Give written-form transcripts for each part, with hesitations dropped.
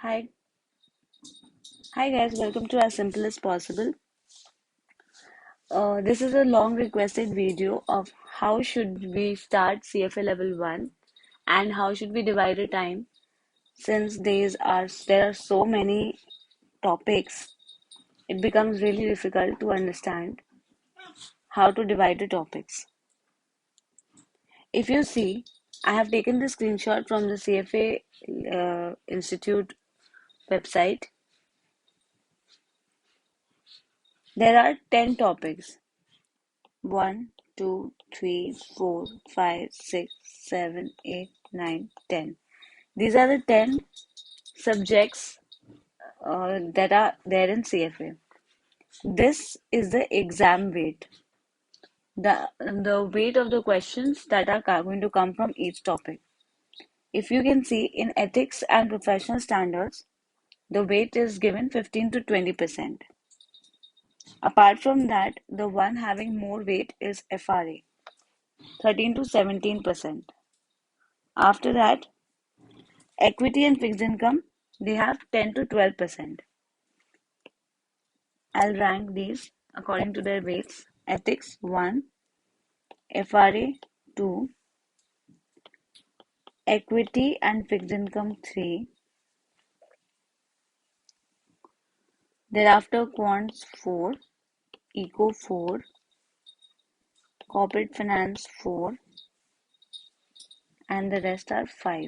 Hi, hi guys, welcome to As Simple as Possible. This is a long requested video of how should we start CFA level 1 and how should we divide the time since there are so many topics. It becomes really difficult to understand how to divide the topics. If you see, I have taken the screenshot from the CFA Institute website. There are 10 topics. 1, 2, 3, 4, 5, 6, 7, 8, 9, 10. These are the 10 subjects that are there in CFA. This is the exam weight, the weight of the questions that are going to come from each topic. If you can see in ethics and professional standards, the weight is given 15 to 20%. Apart from that, the one having more weight is FRA, 13 to 17%. After that, equity and fixed income, they have 10 to 12%. I'll rank these according to their weights. Ethics 1, FRA 2, equity and fixed income 3, thereafter quants 4, eco 4, corporate finance 4, and the rest are 5.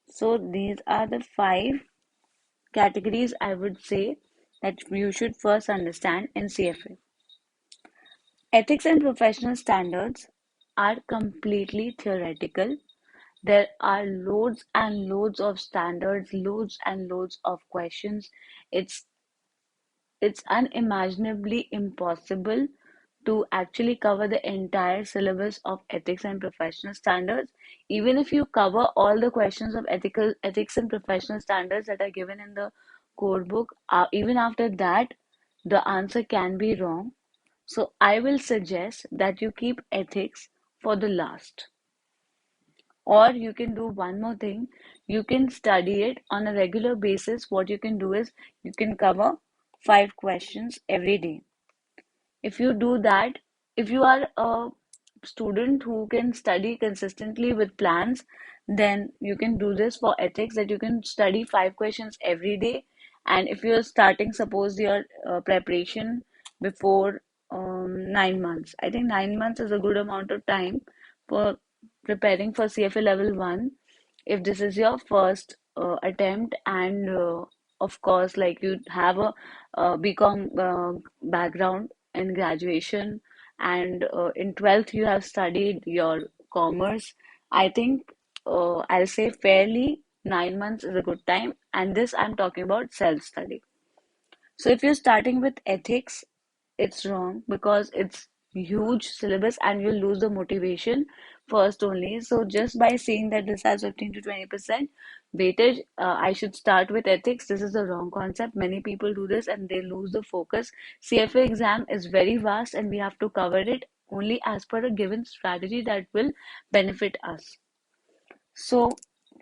So these are the 5 categories I would say that you should first understand in CFA. Ethics and professional standards are completely theoretical. There are loads and loads of standards, loads and loads of questions. It's it's unimaginably impossible to actually cover the entire syllabus of ethics and professional standards. Even if you cover all the questions of ethics and professional standards that are given in the core book, even after that, the answer can be wrong. So I will suggest that you keep ethics for the last. Or you can do one more thing. You can study it on a regular basis. What you can do is you can cover 5 questions every day. If you do that, if you are a student who can study consistently with plans, then you can do this for ethics that you can study 5 questions every day. And if you're starting, suppose your preparation before 9 months, I think 9 months is a good amount of time for preparing for CFA level 1. If this is your first attempt, and of course, like you have a BCom background in graduation, and in 12th you have studied your commerce. I think I'll say fairly 9 months is a good time, and this I'm talking about self-study. So if you're starting with ethics, it's wrong because it's huge syllabus and you'll lose the motivation first only. So just by saying that this has 15 to 20% weightage, I should start with ethics. This is the wrong concept. Many people do this and they lose the focus. CFA exam is very vast and we have to cover it only as per a given strategy that will benefit us. So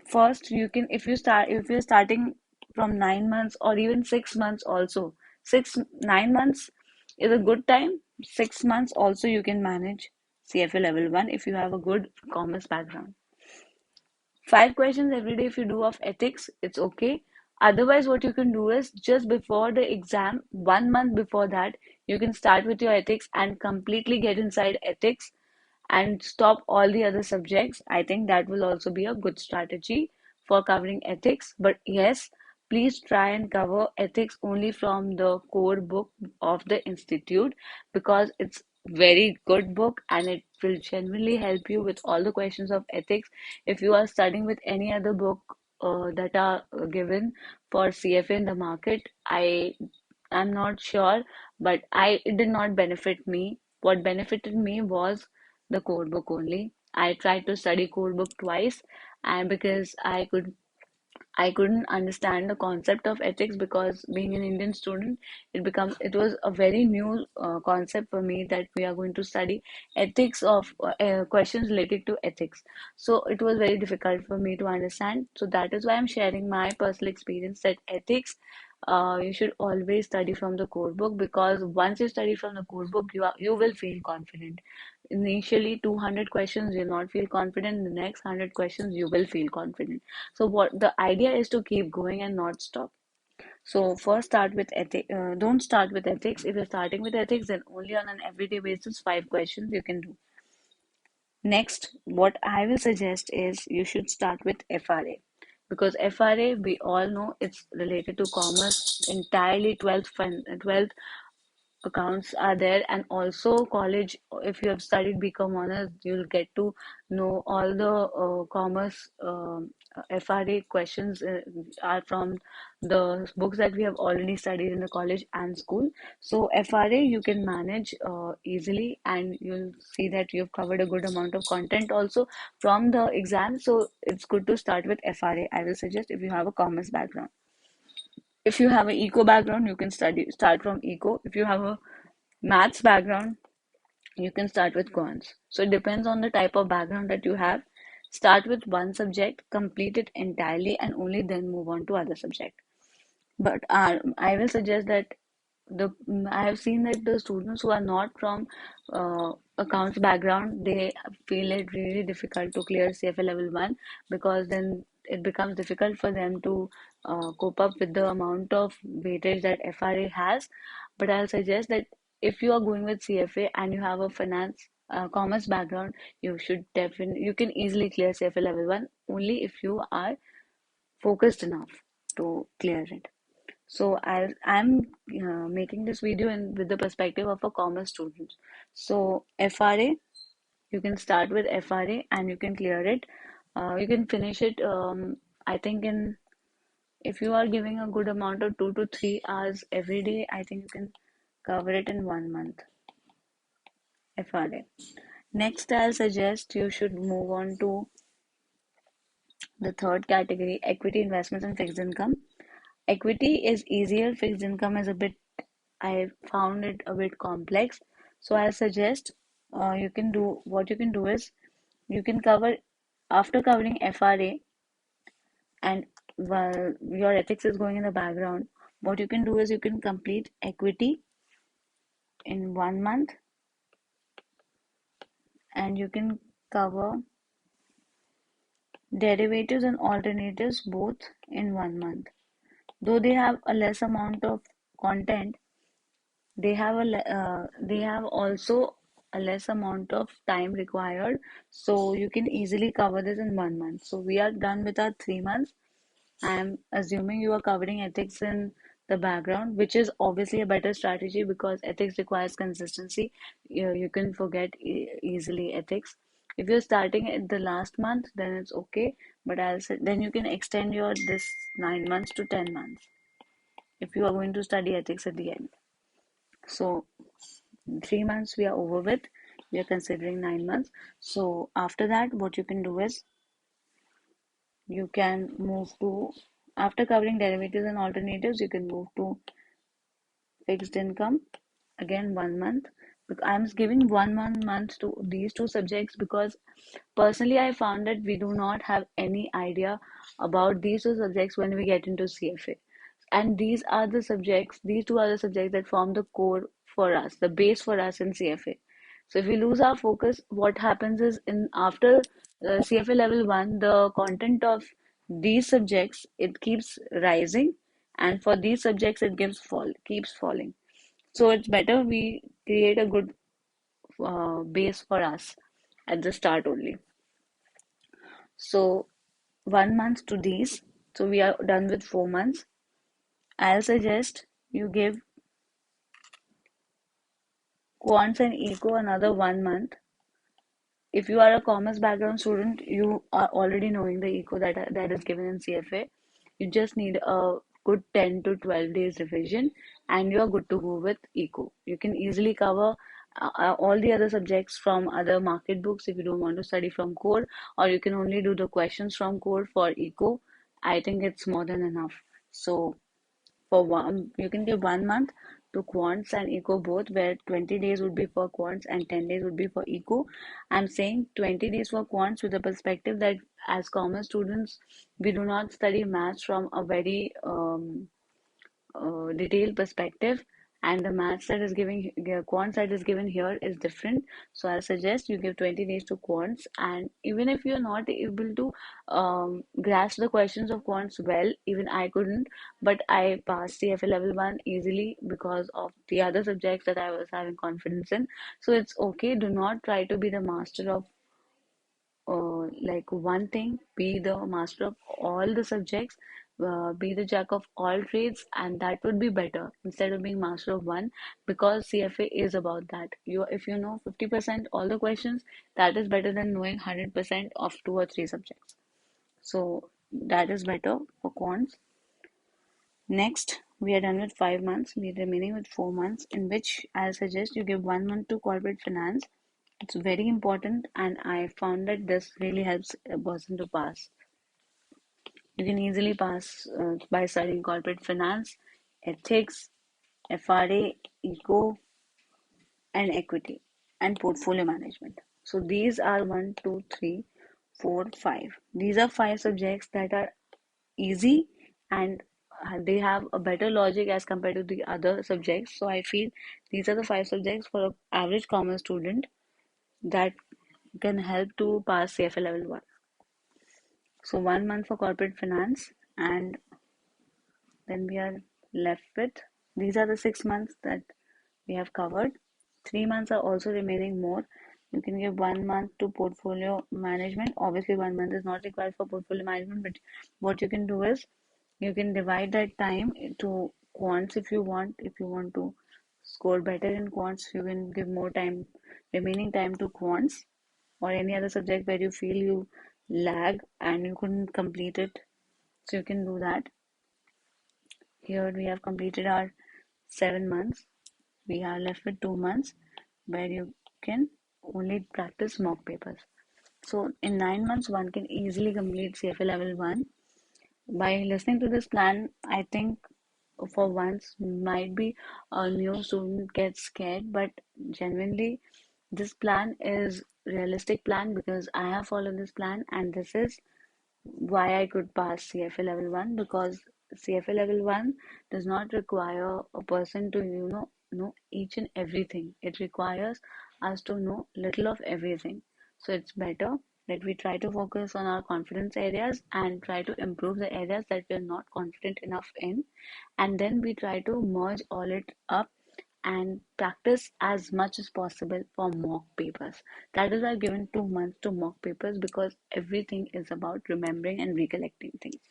first you can, if you're starting from 9 months or even 6 months also, 9 months is a good time. 6 months also you can manage CFA level 1 if you have a good commerce background. 5 questions every day if you do of ethics, it's okay. Otherwise, what you can do is just before the exam, 1 month before that, you can start with your ethics and completely get inside ethics and stop all the other subjects. I think that will also be a good strategy for covering ethics. But yes, please try and cover ethics only from the core book of the institute because it's very good book and it will genuinely help you with all the questions of ethics. If you are studying with any other book that are given for CFA in the market, I'm not sure, but it did not benefit me. What benefited me was the core book only. I tried to study core book twice, and because I could I couldn't understand the concept of ethics because being an Indian student, it was a very new concept for me that we are going to study ethics of questions related to ethics. So it was very difficult for me to understand. So that is why I'm sharing my personal experience that ethics, you should always study from the core book, because once you study from the core book, you will feel confident. Initially, 200 questions you'll not feel confident. The next 100 questions you will feel confident. So what the idea is to keep going and not stop. So first start with ethics. Don't start with ethics. If you're starting with ethics, then only on an everyday basis, 5 questions you can do. Next, what I will suggest is you should start with FRA, because FRA, we all know, it's related to commerce entirely. 12th accounts are there, and also college. If you have studied BCom honors, you'll get to know all the commerce FRA questions are from the books that we have already studied in the college and school. So FRA you can manage easily, and you'll see that you've covered a good amount of content also from the exam. So it's good to start with FRA. I will suggest, if you have a commerce background. If you have an eco background, you can start from eco. If you have a maths background, you can start with quants. So it depends on the type of background that you have. Start with one subject, complete it entirely, and only then move on to other subject. But I will suggest that I have seen that the students who are not from accounts background, they feel it really difficult to clear CFA level 1, because then it becomes difficult for them to cope up with the amount of weightage that FRA has. But I'll suggest that if you are going with CFA and you have a finance commerce background, you can easily clear CFA level 1 only if you are focused enough to clear it. So I'm making this video with the perspective of a commerce student. So FRA, you can start with FRA and you can clear it. You can finish it. I think in if you are giving a good amount of 2 to 3 hours every day, I think you can cover it in 1 month. FRA. Next, I'll suggest you should move on to the third category: equity investments and fixed income. Equity is easier, fixed income is a bit, I found it a bit complex. So I suggest what you can do is you can cover, after covering FRA, and while your ethics is going in the background, what you can do is you can complete equity in 1 month, and you can cover derivatives and alternatives both in 1 month. Though they have a less amount of content, they have also a less amount of time required, so you can easily cover this in 1 month. So we are done with our 3 months. I'm assuming you are covering ethics in the background, which is obviously a better strategy because ethics requires consistency. You can forget easily ethics. If you're starting at the last month, then it's okay, but I'll say then you can extend your this 9 months to 10 months if you are going to study ethics at the end. So 3 months we are over with. We are considering 9 months. So after that, what you can do is you can move to, after covering derivatives and alternatives, you can move to fixed income, again 1 month. I'm giving 1 month to these two subjects because personally I found that we do not have any idea about these two subjects when we get into CFA. And these two are the subjects that form the core for us, the base for us in CFA. So if we lose our focus, what happens is in after CFA level 1, the content of these subjects, it keeps rising, and for these subjects it keeps falling. So it's better we create a good base for us at the start only. So 1 month to these. So we are done with 4 months. I'll suggest you give quants and eco another 1 month. If you are a commerce background student, you are already knowing the eco that is given in CFA. You just need a good 10 to 12 days revision, and you're good to go with eco. You can easily cover all the other subjects from other market books if you don't want to study from core, or you can only do the questions from core for eco, I think it's more than enough. So for one, you can give 1 month to quants and eco both, where 20 days would be for quants and 10 days would be for eco. I'm saying 20 days for quants with the perspective that as commerce students, we do not study maths from a very detailed perspective, and the maths that is giving quants that is given here is different. So I suggest you give 20 days to quants, and even if you're not able to grasp the questions of quants well, even I couldn't, but I passed CFA level 1 easily because of the other subjects that I was having confidence in. So it's okay. Do not try to be the master of like one thing, be the master of all the subjects, be the jack of all trades, and that would be better instead of being master of one, because CFA is about that. You, if you know 50% all the questions, that is better than knowing 100% of two or three subjects. So that is better for quants. Next, we are done with 5 months. We are remaining with 4 months, in which I suggest you give 1 month to corporate finance. It's very important, and I found that this really helps a person to pass. You can easily pass by studying corporate finance, ethics, FRA, eco, and equity, and portfolio management. So these are one, two, three, four, five. These are five subjects that are easy, and they have a better logic as compared to the other subjects. So I feel these are the five subjects for an average commerce student that can help to pass CFA level 1. So 1 month for corporate finance, and then we are left with, these are the 6 months that we have covered. 3 months are also remaining more. You can give 1 month to portfolio management. Obviously, 1 month is not required for portfolio management, but what you can do is you can divide that time to quants if you want. If you want to score better in quants, you can give more time, remaining time to quants, or any other subject where you feel you lag and you couldn't complete it. So you can do that. Here we have completed our 7 months. We are left with 2 months where you can only practice mock papers. So in 9 months, one can easily complete CFA level 1. By listening to this plan, I think for once might be a new student gets scared, but genuinely this plan is realistic plan because I have followed this plan, and this is why I could pass CFA level 1, because CFA level 1 does not require a person to know each and everything. It requires us to know little of everything. So it's better that we try to focus on our confidence areas and try to improve the areas that we're not confident enough in, and then we try to merge all it up and practice as much as possible for mock papers. That is why I've given 2 months to mock papers, because everything is about remembering and recollecting things.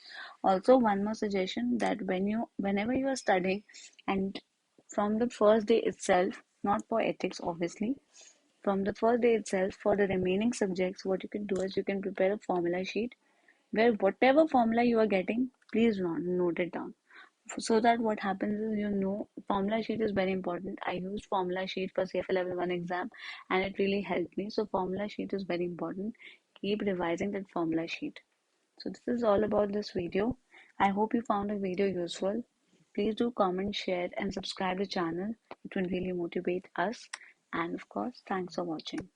Also, one more suggestion, that whenever you are studying, and from the first day itself, not for ethics obviously, from the first day itself for the remaining subjects, what you can do is you can prepare a formula sheet where whatever formula you are getting, please note it down, so that what happens is, formula sheet is very important. I used formula sheet for CFA level 1 exam, and it really helped me. So formula sheet is very important. Keep revising that formula sheet. So this is all about this video. I hope you found the video useful. Please do comment, share, and subscribe the channel. It will really motivate us. And of course, thanks for watching.